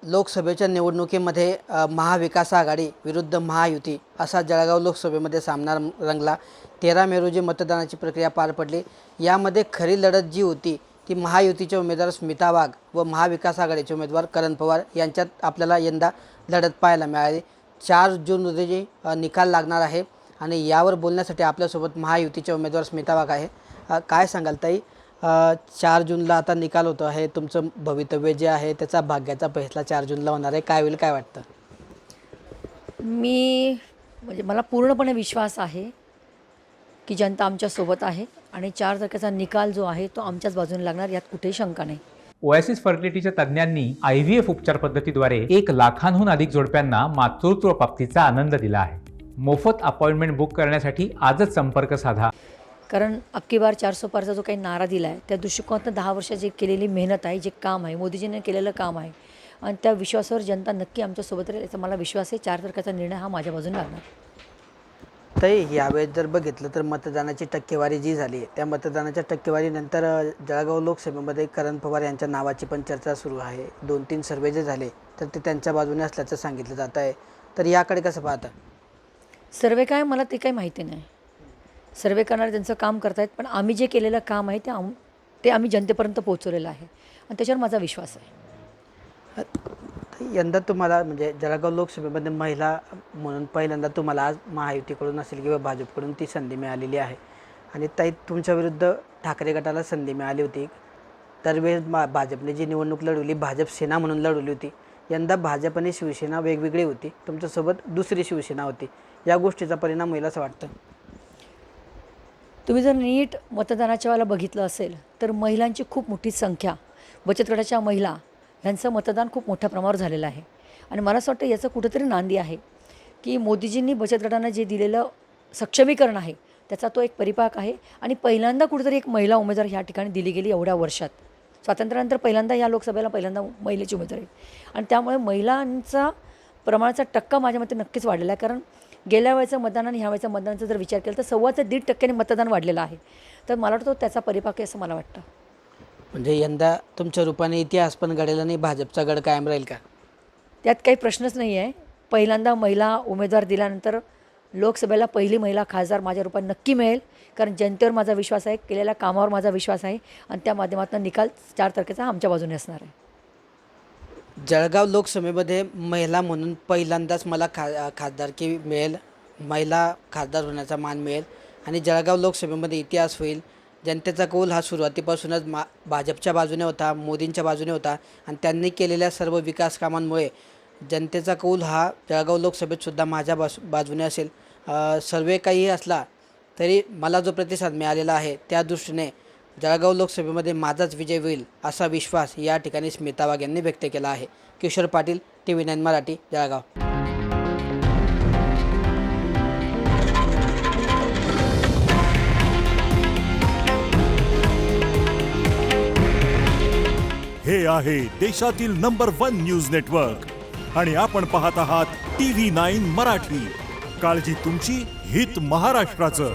लोकसभेच्या निवडणुकीमध्ये महाविकास आघाडी विरुद्ध महायुती असा जळगाव लोकसभेमध्ये सामना रंगला। 13 मे रोजी मतदानाची प्रक्रिया पार पडली। यामध्ये खरी लढत जी होती ती महायुतीचे उमेदवार स्मिता वाघ व महाविकास आघाडीचे उमेदवार करण पवार यांच्यात आपल्याला यंदा लढत पाहायला मिळाली। 4 जून रोजी निकाल लागणार आहे आणि यावर बोलण्यासाठी आपल्यासोबत महायुतीचे उमेदवार स्मिता वाघ आहे। काय सांगाल ताई, 4 जूनला आता निकाल होतो आहे, तुमचं भवितव्य जे आहे त्याचा भाग्याचा फैसला 4 जूनला होणार आहे, काय होईल काय वाटतं? म्हणजे मला पूर्णपणे विश्वास आहे की जनता आमच्यासोबत आहे आणि 4 तारखेचा निकाल जो आहे तो आमच्याच बाजूने लागणार, यात कुठेही शंका नाही। ओएसिस फर्टिलिटीच्या तज्ज्ञांनी IVF उपचार पद्धतीद्वारे 1 लाखांहून अधिक जोडप्यांना मातृत्व प्राप्तीचा आनंद दिला आहे। मोफत अपॉइंटमेंट बुक करण्यासाठी आजच संपर्क साधा। कारण अबकी बार 400 पारचा जो काही नारा दिला आहे त्या दृष्टिकोनातून 10 वर्षाची केलेली मेहनत आहे, जे काम आहे, मोदीजींनी केलेलं काम आहे आणि त्या विश्वासावर जनता नक्की आमच्यासोबत राहील याचा मला विश्वास आहे। 4 तारखेचा निर्णय हा माझ्या बाजूने लागणार। ताई, यावेळेस जर बघितलं तर मतदानाची टक्केवारी जी झाली त्या मतदानाच्या टक्केवारीनंतर जळगाव लोकसभेमध्ये करण पवार यांच्या नावाची पण चर्चा सुरू आहे। 2-3 सर्वे जे झाले तर ते त्यांच्या बाजूने असल्याचं सांगितलं जात आहे, तर याकडे कसं पाहता? सर्वे काय, मला ते काही माहिती नाही। सर्वे करणारे त्यांचं काम करतायत, पण आम्ही जे केलेलं काम आहे ते आम्ही जनतेपर्यंत पोहोचवलेलं आहे आणि त्याच्यावर माझा विश्वास आहे। यंदा तुम्हाला म्हणजे जळगाव लोकसभेमध्ये महिला म्हणून पहिल्यांदा तुम्हाला आज महायुतीकडून असेल किंवा भाजपकडून ती संधी मिळालेली आहे आणि ताई तुमच्या विरुद्ध ठाकरे गटाला संधी मिळाली होती। दरवेळेस भाजपने जी निवडणूक लढवली भाजप सेना म्हणून लढवली होती, यंदा भाजप आणि शिवसेना वेगवेगळी होती, तुमच्यासोबत दुसरी शिवसेना होती, या गोष्टीचा परिणाम होईल असं वाटतं? तुम्ही जर नीट मतदानाच्या वेळेला बघितलं असेल तर महिलांची खूप मोठी संख्या, बचत गटाच्या महिला यांचं मतदान खूप मोठ्या प्रमाणावर झालेलं आहे आणि मला असं वाटतं याचं कुठेतरी नांदी आहे की मोदीजींनी बचत गटांना जे दिलेलं सक्षमीकरण आहे त्याचा तो एक परिपाक आहे आणि पहिल्यांदा कुठेतरी एक महिला उमेदवार ह्या ठिकाणी दिली गेली एवढ्या वर्षात। स्वातंत्र्यानंतर पहिल्यांदा या लोकसभेला महिलेची उमेदवारी आणि त्यामुळे महिलांचा प्रमाणाचा टक्का माझ्या मते नक्कीच वाढलेला आहे। कारण गेल्या वेळेचं मतदान आणि ह्या वेळेचं मतदानाचा जर विचार केला तर 1.25% मतदान वाढलेलं आहे, तर मला वाटतं त्याचा परिपाक आहे असं मला वाटतं। म्हणजे यंदा तुमच्या रूपाने इतिहास पण घडेल आणि भाजपचा गड कायम राहील का? त्यात काही प्रश्नच नाही आहे। पहिल्यांदा महिला उमेदवार दिल्यानंतर लोकसभेला पहिली महिला खासदार माझ्या रूपाने नक्की मिळेल, कारण जनतेवर माझा विश्वास आहे, केलेल्या कामावर माझा विश्वास आहे आणि त्या माध्यमातून निकाल 4 तारखेचा आमच्या बाजूने असणार आहे। जळगाव लोकसभेमध्ये महिला म्हणून पहिल्यांदाच मला खासदारकी मिळेल, महिला खासदार होण्याचा मान मिळेल आणि जळगाव लोकसभेमध्ये इतिहास होईल। जनतेचा कौल हा सुरुवातीपासूनच भाजपच्या बाजूने होता, मोदींच्या बाजूने होता आणि त्यांनी केलेल्या सर्व विकास कामांमुळे जनतेचा कौल हा जळगाव लोकसभेत सुद्धा माझ्या बाजूने असेल। सर्वे काही असला तरी मला जो प्रतिसाद मिळालेला आहे त्या दृष्टीने जळगाव लोकसभेमध्ये माझाच विजय होईल असा विश्वास या ठिकाणी स्मिता वाघ यांनी व्यक्त केला आहे। किशोर पाटील, TV9 मराठी, जळगाव। हे आहे देशातील नंबर 1 न्यूज नेटवर्क आणि आपण पाहत आहात TV9 मराठी। काळजी तुमची, हित महाराष्ट्राचं।